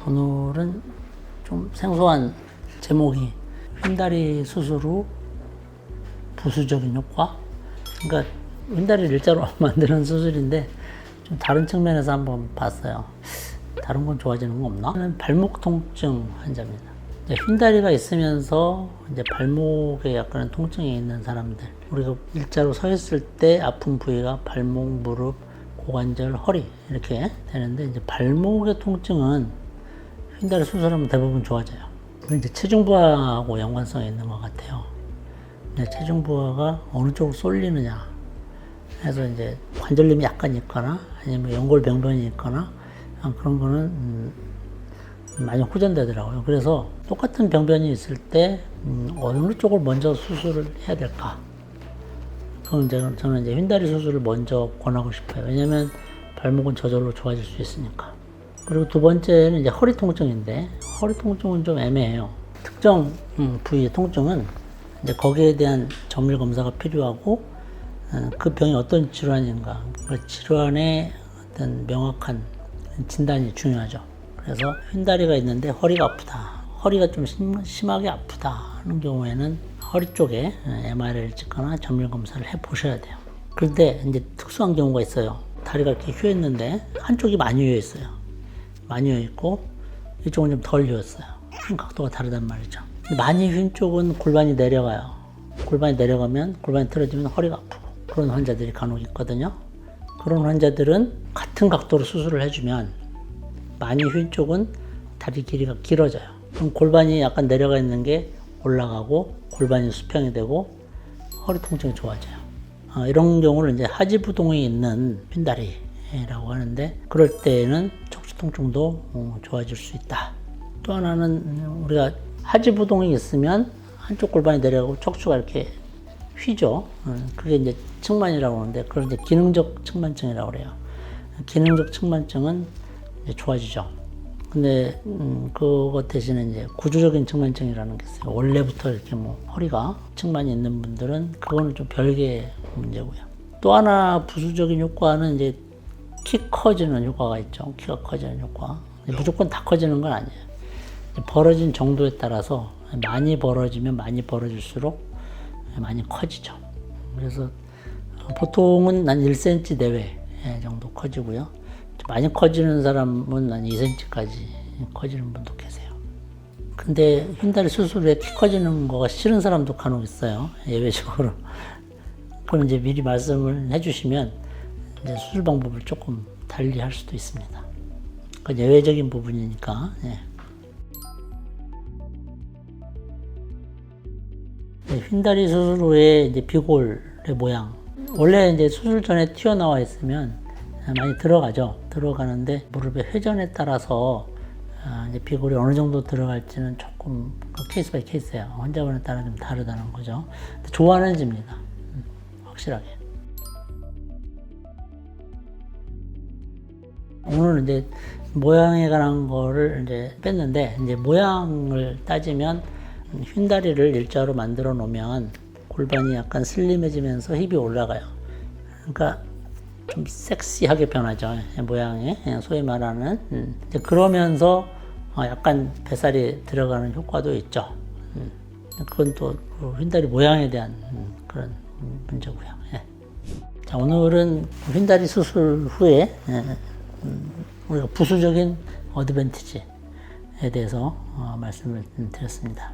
오늘은 좀 생소한 제목이 휜다리 수술 후 부수적인 효과? 그러니까 휜다리를 일자로 만드는 수술인데 좀 다른 측면에서 한번 봤어요. 다른 건 좋아지는 거 없나? 저는 발목 통증 환자입니다. 휜다리가 있으면서 이제 발목에 약간의 통증이 있는 사람들, 우리가 일자로 서 있을 때 아픈 부위가 발목, 무릎, 고관절, 허리 이렇게 되는데, 이제 발목의 통증은 휜다리 수술하면 대부분 좋아져요. 이제 체중 부하하고 연관성이 있는 것 같아요. 체중 부하가 어느 쪽으로 쏠리느냐 해서 이제 관절염이 약간 있거나 아니면 연골병변이 있거나 그런 거는 많이 호전되더라고요. 그래서 똑같은 병변이 있을 때 어느 쪽을 먼저 수술을 해야 될까? 그럼 저는 이제 휜다리 수술을 먼저 권하고 싶어요. 왜냐면 발목은 저절로 좋아질 수 있으니까. 그리고 두 번째는 이제 허리 통증인데, 허리 통증은 좀 애매해요. 특정 부위의 통증은 이제 거기에 대한 정밀 검사가 필요하고, 그 병이 어떤 질환인가, 그 질환의 어떤 명확한 진단이 중요하죠. 그래서 휜다리가 있는데 허리가 아프다, 허리가 좀 심하게 아프다 하는 경우에는 허리 쪽에 MRI를 찍거나 정밀 검사를 해 보셔야 돼요. 그런데 이제 특수한 경우가 있어요. 다리가 이렇게 휘었는데 한쪽이 많이 휘어 있어요. 많이 휘어 있고 이쪽은 좀 덜 휘었어요. 각도가 다르단 말이죠. 많이 휜 쪽은 골반이 내려가요. 골반이 내려가면, 골반이 틀어지면 허리가 아프고, 그런 환자들이 간혹 있거든요. 그런 환자들은 같은 각도로 수술을 해주면 많이 휜 쪽은 다리 길이가 길어져요. 그럼 골반이 약간 내려가 있는 게 올라가고 골반이 수평이 되고 허리 통증이 좋아져요. 이런 경우를 이제 하지부동이 있는 휜다리라고 하는데, 그럴 때에는 척추 통증도 좋아질 수 있다. 또 하나는 우리가 하지부동이 있으면 한쪽 골반이 내려가고 척추가 이렇게 휘죠. 그게 이제 측만이라고 하는데, 그걸 이제 기능적 측만증이라고 그래요. 기능적 측만증은 이제 좋아지죠. 근데 그것 대신에 이제 구조적인 측만증이라는 게 있어요. 원래부터 이렇게 뭐 허리가 측만이 있는 분들은 그거는 좀 별개의 문제고요. 또 하나 부수적인 효과는 이제 키 커지는 효과가 있죠. 키가 커지는 효과. 무조건 다 커지는 건 아니에요. 벌어진 정도에 따라서 많이 벌어지면 많이 벌어질수록 많이 커지죠. 그래서 보통은 한 1cm 내외 정도 커지고요. 많이 커지는 사람은 한 2cm까지 커지는 분도 계세요. 근데 휜다리 수술 후에 키 커지는 거가 싫은 사람도 간혹 있어요. 예외적으로. 그럼 이제 미리 말씀을 해주시면 이제 수술 방법을 조금 달리 할 수도 있습니다. 그건 예외적인 부분이니까. 휜다리 수술 후에 이제 비골의 모양. 원래 이제 수술 전에 튀어나와 있으면 많이 들어가죠. 들어가는데 무릎의 회전에 따라서 이제 비골이 어느 정도 들어갈지는 조금 케이스 바이 케이스예요. 환자분에 따라 좀 다르다는 거죠. 좋아하는 집니다. 확실하게. 오늘은 이제 모양에 관한 거를 이제 뺐는데, 이제 모양을 따지면 휜다리를 일자로 만들어 놓으면 골반이 약간 슬림해지면서 힙이 올라가요. 그러니까 좀 섹시하게 변하죠. 모양이. 소위 말하는. 그러면서 약간 뱃살이 들어가는 효과도 있죠. 그건 또 휜다리 모양에 대한 그런 문제고요. 자, 오늘은 휜다리 수술 후에 우리가 부수적인 어드밴티지에 대해서 말씀을 드렸습니다.